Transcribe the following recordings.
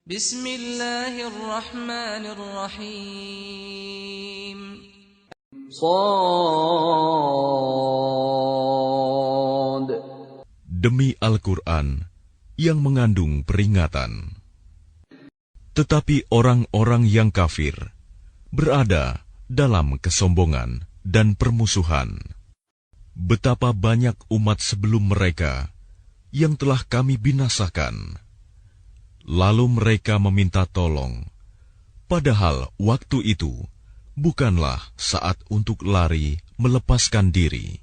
Bismillahirrahmanirrahim. Shad. Demi Al-Quran yang mengandung peringatan. Tetapi orang-orang yang kafir berada dalam kesombongan dan permusuhan. Betapa banyak umat sebelum mereka yang telah kami binasakan. Lalu mereka meminta tolong, padahal waktu itu bukanlah saat untuk lari melepaskan diri.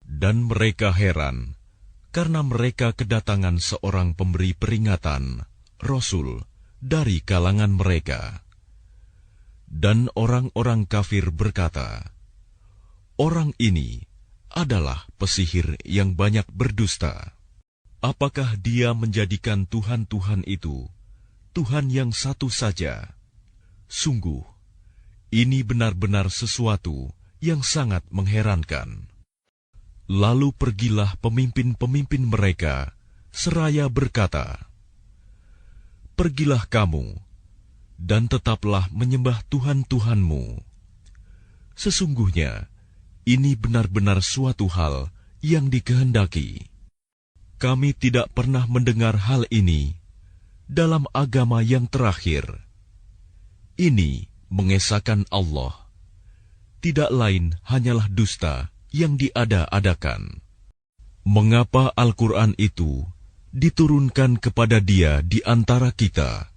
Dan mereka heran karena mereka kedatangan seorang pemberi peringatan, Rasul, dari kalangan mereka. Dan orang-orang kafir berkata, "Orang ini adalah pesihir yang banyak berdusta. Apakah dia menjadikan Tuhan-Tuhan itu Tuhan yang satu saja? Sungguh, ini benar-benar sesuatu yang sangat mengherankan." Lalu pergilah pemimpin-pemimpin mereka seraya berkata, "Pergilah kamu, dan tetaplah menyembah Tuhan-Tuhanmu. Sesungguhnya, ini benar-benar suatu hal yang dikehendaki. Kami tidak pernah mendengar hal ini dalam agama yang terakhir. Ini mengesahkan Allah. Tidak lain hanyalah dusta yang diada-adakan. Mengapa Al-Quran itu diturunkan kepada dia di antara kita?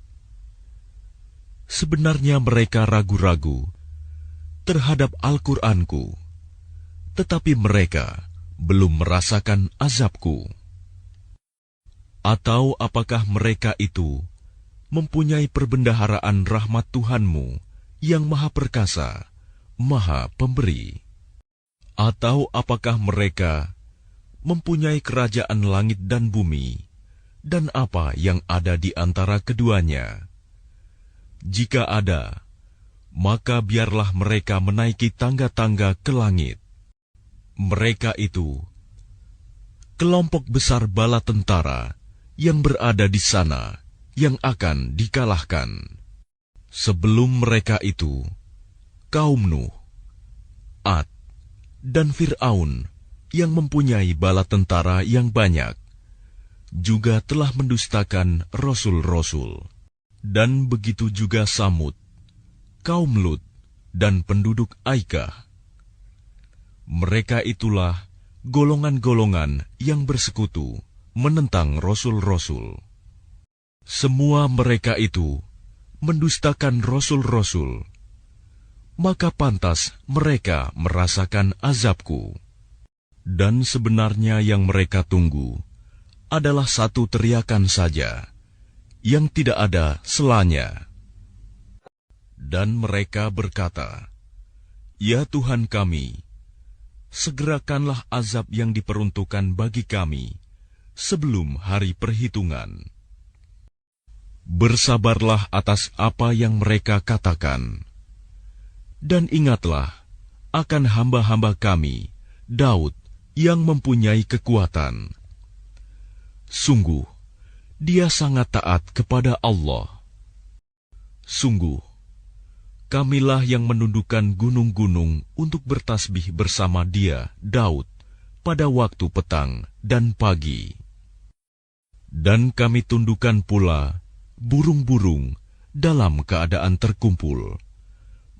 Sebenarnya mereka ragu-ragu terhadap Al-Quranku, tetapi mereka belum merasakan azabku. Atau apakah mereka itu mempunyai perbendaharaan rahmat Tuhanmu yang Maha Perkasa, Maha Pemberi? Atau apakah mereka mempunyai kerajaan langit dan bumi, dan apa yang ada di antara keduanya? Jika ada, maka biarlah mereka menaiki tangga-tangga ke langit. Mereka itu kelompok besar bala tentara yang berada di sana yang akan dikalahkan. Sebelum mereka itu, kaum Nuh, Ad, dan Fir'aun yang mempunyai bala tentara yang banyak juga telah mendustakan rasul-rasul. Dan begitu juga Samud, kaum Lut, dan penduduk Aikah. Mereka itulah golongan-golongan yang bersekutu menentang rasul-rasul. Semua mereka itu mendustakan rasul-rasul, maka pantas mereka merasakan azabku. Dan sebenarnya yang mereka tunggu adalah satu teriakan saja, yang tidak ada selanya. Dan mereka berkata, "Ya Tuhan kami, segerakanlah azab yang diperuntukkan bagi kami sebelum hari perhitungan." Bersabarlah atas apa yang mereka katakan. Dan ingatlah akan hamba-hamba kami, Daud, yang mempunyai kekuatan. Sungguh, dia sangat taat kepada Allah. Sungguh, kamilah yang menundukkan gunung-gunung untuk bertasbih bersama dia, Daud, pada waktu petang dan pagi. Dan kami tundukkan pula burung-burung dalam keadaan terkumpul.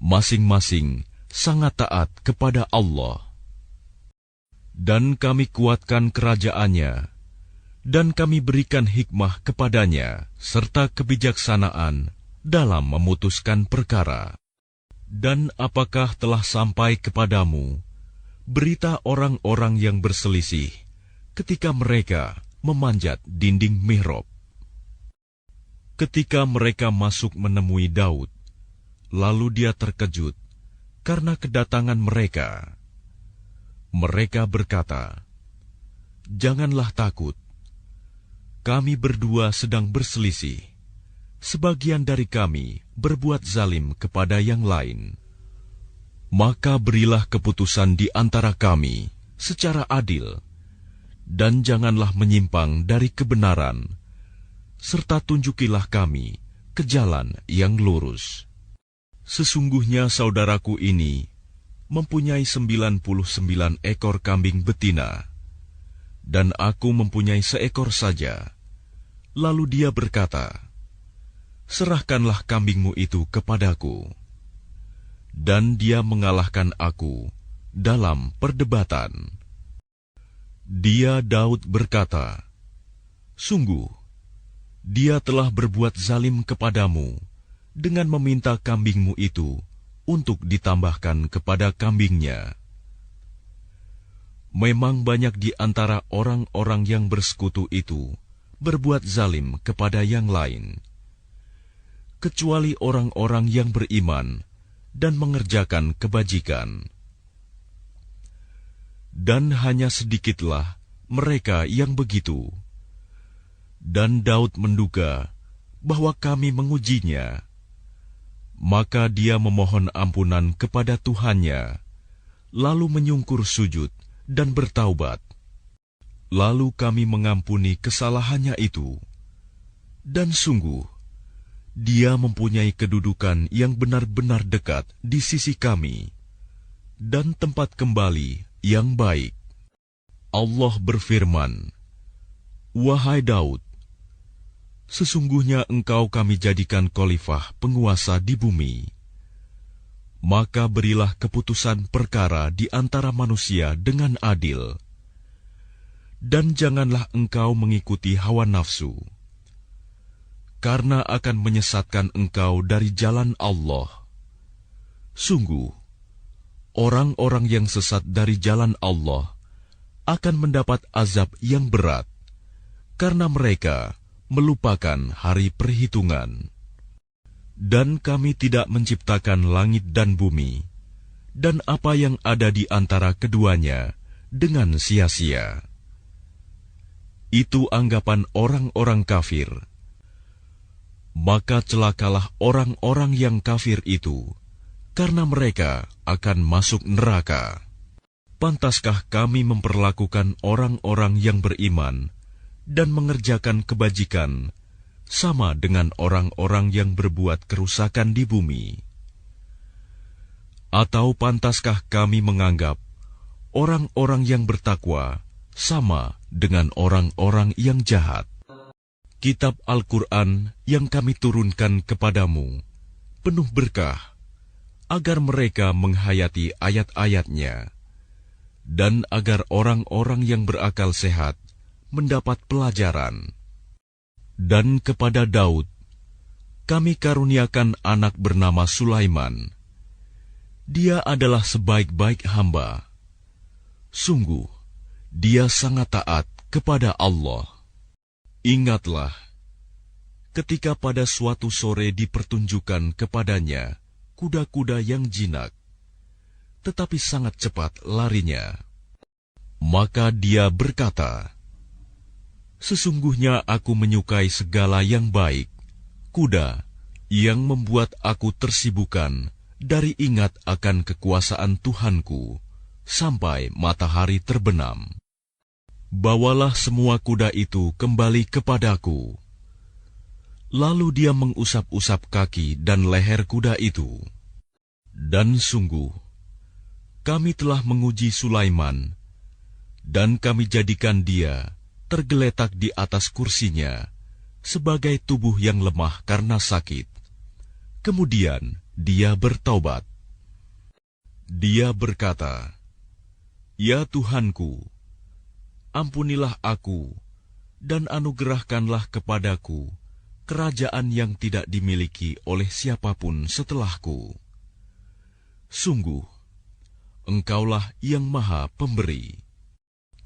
Masing-masing sangat taat kepada Allah. Dan kami kuatkan kerajaannya, dan kami berikan hikmah kepadanya, serta kebijaksanaan dalam memutuskan perkara. Dan apakah telah sampai kepadamu berita orang-orang yang berselisih ketika mereka memanjat dinding mihrab? Ketika mereka masuk menemui Daud, lalu dia terkejut karena kedatangan mereka. Mereka berkata, "Janganlah takut. Kami berdua sedang berselisih. Sebagian dari kami berbuat zalim kepada yang lain. Maka berilah keputusan di antara kami secara adil, dan janganlah menyimpang dari kebenaran, serta tunjukilah kami ke jalan yang lurus. Sesungguhnya saudaraku ini mempunyai 99 ekor kambing betina, dan aku mempunyai seekor saja. Lalu dia berkata, serahkanlah kambingmu itu kepadaku. Dan dia mengalahkan aku dalam perdebatan. Dia Daud berkata, sungguh, dia telah berbuat zalim kepadamu dengan meminta kambingmu itu untuk ditambahkan kepada kambingnya. Memang banyak di antara orang-orang yang bersekutu itu berbuat zalim kepada yang lain, kecuali orang-orang yang beriman dan mengerjakan kebajikan. Dan hanya sedikitlah mereka yang begitu. Dan Daud menduga bahwa kami mengujinya. Maka dia memohon ampunan kepada Tuhannya, lalu menyungkur sujud dan bertaubat. Lalu kami mengampuni kesalahannya itu. Dan sungguh, dia mempunyai kedudukan yang benar-benar dekat di sisi kami, dan tempat kembali yang baik. Allah berfirman, wahai Daud, sesungguhnya engkau kami jadikan khalifah penguasa di bumi. Maka berilah keputusan perkara di antara manusia dengan adil. Dan janganlah engkau mengikuti hawa nafsu, karena akan menyesatkan engkau dari jalan Allah. Sungguh, orang-orang yang sesat dari jalan Allah akan mendapat azab yang berat, karena mereka melupakan hari perhitungan. Dan kami tidak menciptakan langit dan bumi, dan apa yang ada di antara keduanya dengan sia-sia. Itu anggapan orang-orang kafir. Maka celakalah orang-orang yang kafir itu, karena mereka akan masuk neraka. Pantaskah kami memperlakukan orang-orang yang beriman dan mengerjakan kebajikan sama dengan orang-orang yang berbuat kerusakan di bumi? Atau pantaskah kami menganggap orang-orang yang bertakwa sama dengan orang-orang yang jahat? Kitab Al-Quran yang kami turunkan kepadamu penuh berkah, agar mereka menghayati ayat-ayatnya, dan agar orang-orang yang berakal sehat mendapat pelajaran. Dan kepada Daud kami karuniakan anak bernama Sulaiman. Dia adalah sebaik-baik hamba. Sungguh, dia sangat taat kepada Allah. Ingatlah, ketika pada suatu sore dipertunjukkan kepadanya kuda-kuda yang jinak, tetapi sangat cepat larinya. Maka dia berkata, sesungguhnya aku menyukai segala yang baik, kuda yang membuat aku tersibukan dari ingat akan kekuasaan Tuhanku sampai matahari terbenam. Bawalah semua kuda itu kembali kepadaku. Lalu dia mengusap-usap kaki dan leher kuda itu. Dan sungguh, kami telah menguji Sulaiman, dan kami jadikan dia tergeletak di atas kursinya sebagai tubuh yang lemah karena sakit. Kemudian dia bertaubat. Dia berkata, ya Tuhanku, ampunilah aku dan anugerahkanlah kepadaku kerajaan yang tidak dimiliki oleh siapapun setelahku. Sungguh, Engkaulah yang Maha Pemberi.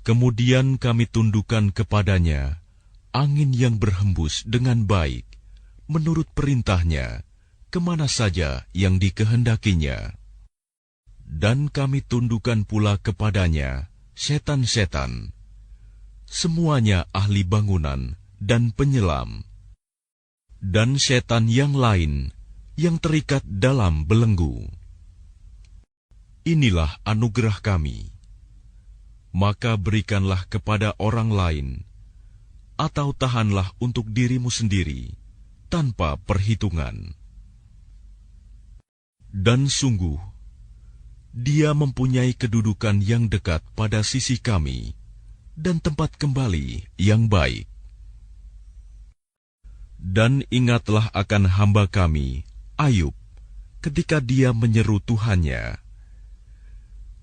Kemudian kami tundukkan kepadanya angin yang berhembus dengan baik, menurut perintahnya, kemana saja yang dikehendakinya. Dan kami tundukkan pula kepadanya setan-setan, semuanya ahli bangunan dan penyelam, dan setan yang lain yang terikat dalam belenggu. Inilah anugerah kami. Maka berikanlah kepada orang lain atau tahanlah untuk dirimu sendiri, tanpa perhitungan. Dan sungguh, Dia mempunyai kedudukan yang dekat pada sisi kami, dan tempat kembali yang baik. Dan ingatlah akan hamba kami, Ayub, ketika dia menyeru Tuhannya,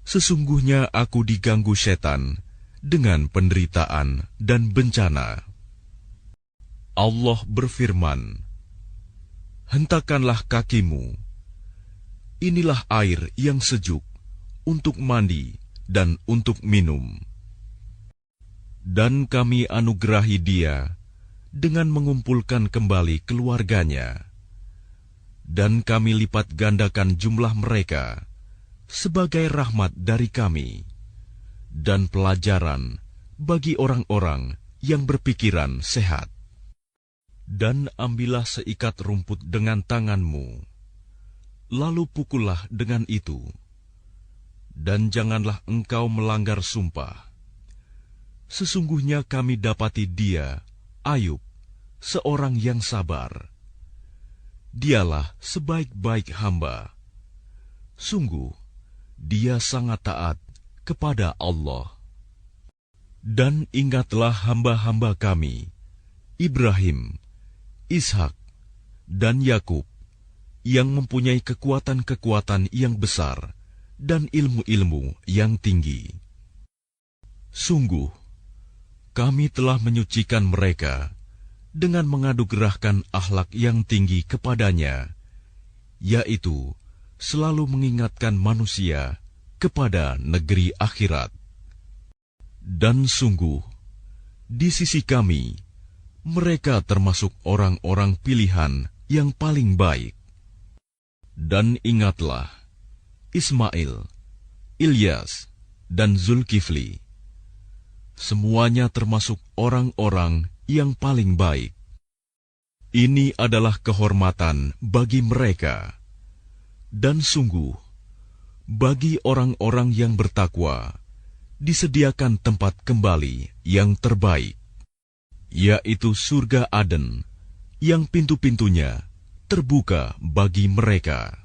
"Sesungguhnya aku diganggu setan dengan penderitaan dan bencana." Allah berfirman, "Hentakanlah kakimu. Inilah air yang sejuk untuk mandi dan untuk minum." Dan kami anugerahi dia dengan mengumpulkan kembali keluarganya. Dan kami lipat gandakan jumlah mereka sebagai rahmat dari kami dan pelajaran bagi orang-orang yang berpikiran sehat. Dan ambillah seikat rumput dengan tanganmu, lalu pukullah dengan itu, dan janganlah engkau melanggar sumpah. Sesungguhnya kami dapati dia, Ayub, seorang yang sabar. Dialah sebaik-baik hamba. Sungguh, dia sangat taat kepada Allah. Dan ingatlah hamba-hamba kami, Ibrahim, Ishak, dan Yakub, yang mempunyai kekuatan-kekuatan yang besar dan ilmu-ilmu yang tinggi. Sungguh, kami telah menyucikan mereka dengan mengadugerahkan akhlak yang tinggi kepadanya, yaitu selalu mengingatkan manusia kepada negeri akhirat. Dan sungguh, di sisi kami, mereka termasuk orang-orang pilihan yang paling baik. Dan ingatlah, Ismail, Ilyas, dan Zulkifli, semuanya termasuk orang-orang yang paling baik. Ini adalah kehormatan bagi mereka. Dan sungguh, bagi orang-orang yang bertakwa, disediakan tempat kembali yang terbaik, yaitu surga Aden, yang pintu-pintunya terbuka bagi mereka.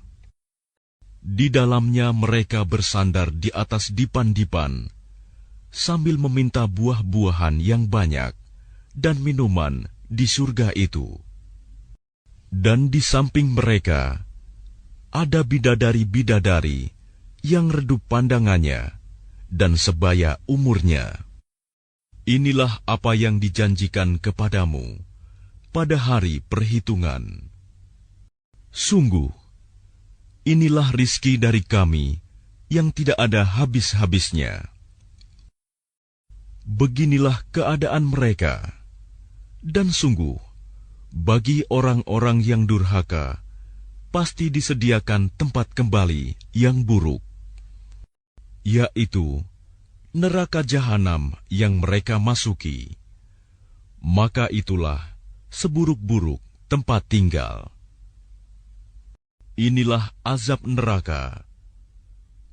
Di dalamnya mereka bersandar di atas dipan-dipan, sambil meminta buah-buahan yang banyak dan minuman di surga itu. Dan di samping mereka ada bidadari-bidadari yang redup pandangannya dan sebaya umurnya. Inilah apa yang dijanjikan kepadamu pada hari perhitungan. Sungguh, inilah rizki dari kami yang tidak ada habis-habisnya. Beginilah keadaan mereka. Dan sungguh, bagi orang-orang yang durhaka, pasti disediakan tempat kembali yang buruk, yaitu neraka jahanam yang mereka masuki. Maka itulah seburuk-buruk tempat tinggal. Inilah azab neraka,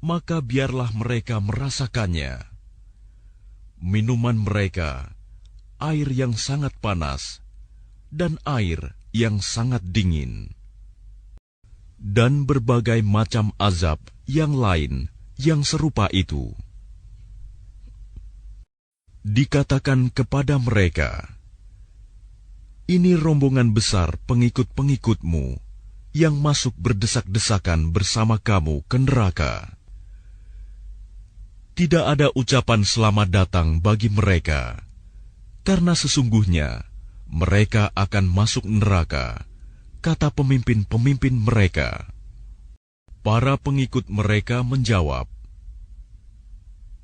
maka biarlah mereka merasakannya. Minuman mereka, air yang sangat panas, dan air yang sangat dingin. Dan berbagai macam azab yang lain yang serupa itu. Dikatakan kepada mereka, "Ini rombongan besar pengikut-pengikutmu yang masuk berdesak-desakan bersama kamu ke neraka." Tidak ada ucapan selamat datang bagi mereka, karena sesungguhnya mereka akan masuk neraka, kata pemimpin-pemimpin mereka. Para pengikut mereka menjawab,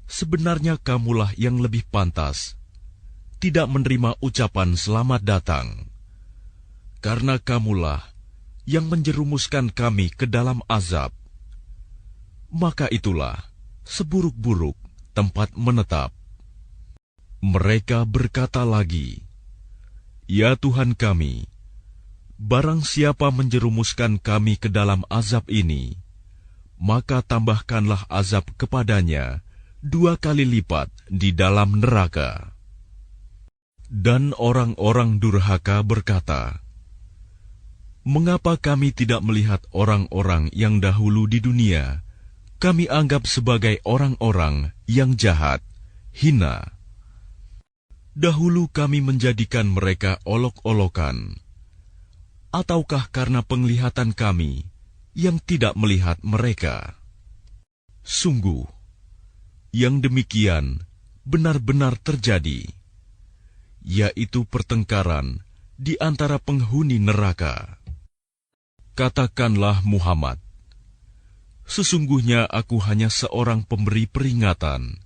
"Sebenarnya kamulah yang lebih pantas tidak menerima ucapan selamat datang, karena kamulah yang menjerumuskan kami ke dalam azab. Maka itulah seburuk-buruk tempat menetap." Mereka berkata lagi, "Ya Tuhan kami, barang siapa menjerumuskan kami ke dalam azab ini, maka tambahkanlah azab kepadanya 2 kali lipat di dalam neraka." Dan orang-orang durhaka berkata, "Mengapa kami tidak melihat orang-orang yang dahulu di dunia kami anggap sebagai orang-orang yang jahat, hina? Dahulu kami menjadikan mereka olok-olokan. Ataukah karena penglihatan kami yang tidak melihat mereka? Sungguh, yang demikian benar-benar terjadi, yaitu pertengkaran di antara penghuni neraka. Katakanlah Muhammad, sesungguhnya aku hanya seorang pemberi peringatan.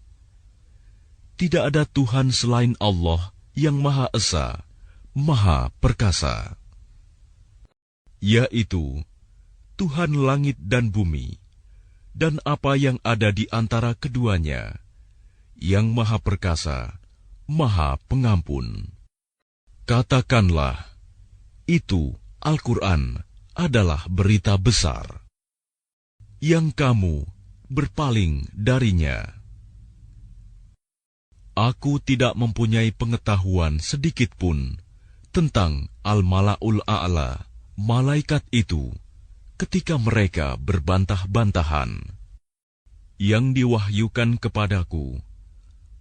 Tidak ada Tuhan selain Allah yang Maha Esa, Maha Perkasa, yaitu Tuhan langit dan bumi, dan apa yang ada di antara keduanya, yang Maha Perkasa, Maha Pengampun. Katakanlah, itu Al-Quran adalah berita besar, yang kamu berpaling darinya. Aku tidak mempunyai pengetahuan sedikitpun tentang Al-Mala'ul A'la, malaikat itu, ketika mereka berbantah-bantahan. Yang diwahyukan kepadaku,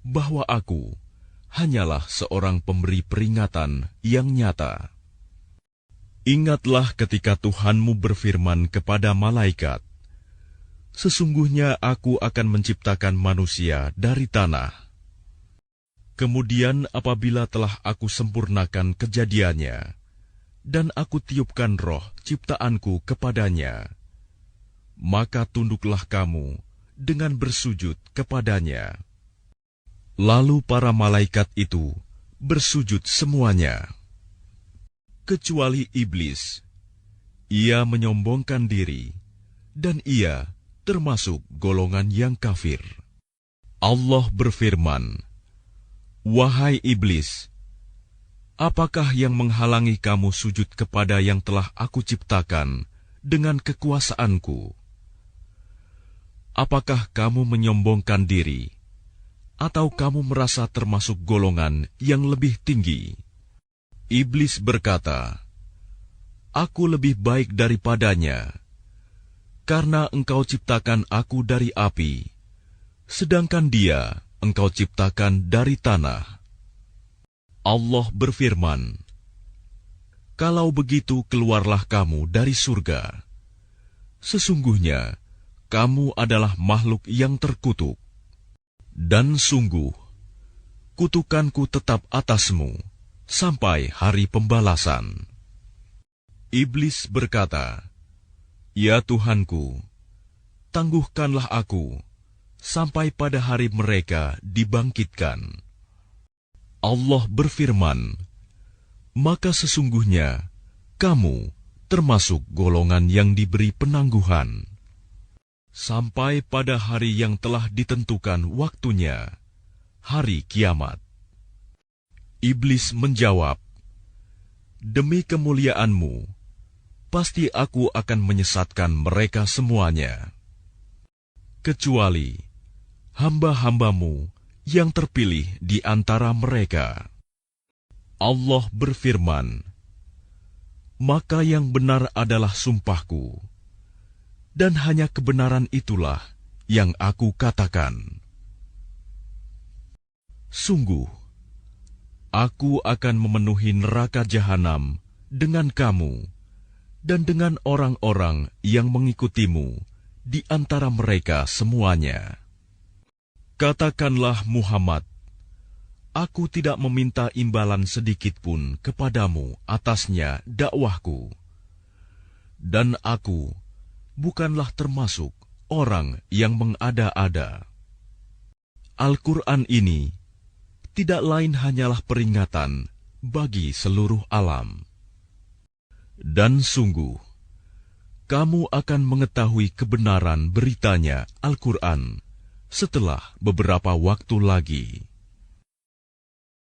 bahwa aku hanyalah seorang pemberi peringatan yang nyata. Ingatlah ketika Tuhanmu berfirman kepada malaikat, sesungguhnya aku akan menciptakan manusia dari tanah. Kemudian apabila telah aku sempurnakan kejadiannya, dan aku tiupkan roh ciptaanku kepadanya, maka tunduklah kamu dengan bersujud kepadanya. Lalu para malaikat itu bersujud semuanya, kecuali iblis. Ia menyombongkan diri, dan ia termasuk golongan yang kafir. Allah berfirman, "Wahai iblis, apakah yang menghalangi kamu sujud kepada yang telah aku ciptakan dengan kekuasaanku? Apakah kamu menyombongkan diri, atau kamu merasa termasuk golongan yang lebih tinggi?" Iblis berkata, "Aku lebih baik daripadanya, karena engkau ciptakan aku dari api, sedangkan dia engkau ciptakan dari tanah." Allah berfirman, "Kalau begitu keluarlah kamu dari surga. Sesungguhnya kamu adalah makhluk yang terkutuk. Dan sungguh, kutukanku tetap atasmu sampai hari pembalasan." Iblis berkata, "Ya Tuhanku, tangguhkanlah aku sampai pada hari mereka dibangkitkan." Allah berfirman, "Maka sesungguhnya kamu termasuk golongan yang diberi penangguhan sampai pada hari yang telah ditentukan waktunya, hari kiamat." Iblis menjawab, "Demi kemuliaanmu, pasti aku akan menyesatkan mereka semuanya, kecuali hamba-hambamu yang terpilih di antara mereka." Allah berfirman, "Maka yang benar adalah sumpahku, dan hanya kebenaran itulah yang aku katakan. Sungguh, aku akan memenuhi neraka jahanam dengan kamu dan dengan orang-orang yang mengikutimu di antara mereka semuanya." Katakanlah Muhammad, aku tidak meminta imbalan sedikitpun kepadamu atasnya dakwahku, dan aku bukanlah termasuk orang yang mengada-ada. Al-Quran ini tidak lain hanyalah peringatan bagi seluruh alam. Dan sungguh, kamu akan mengetahui kebenaran beritanya Al-Quran setelah beberapa waktu lagi.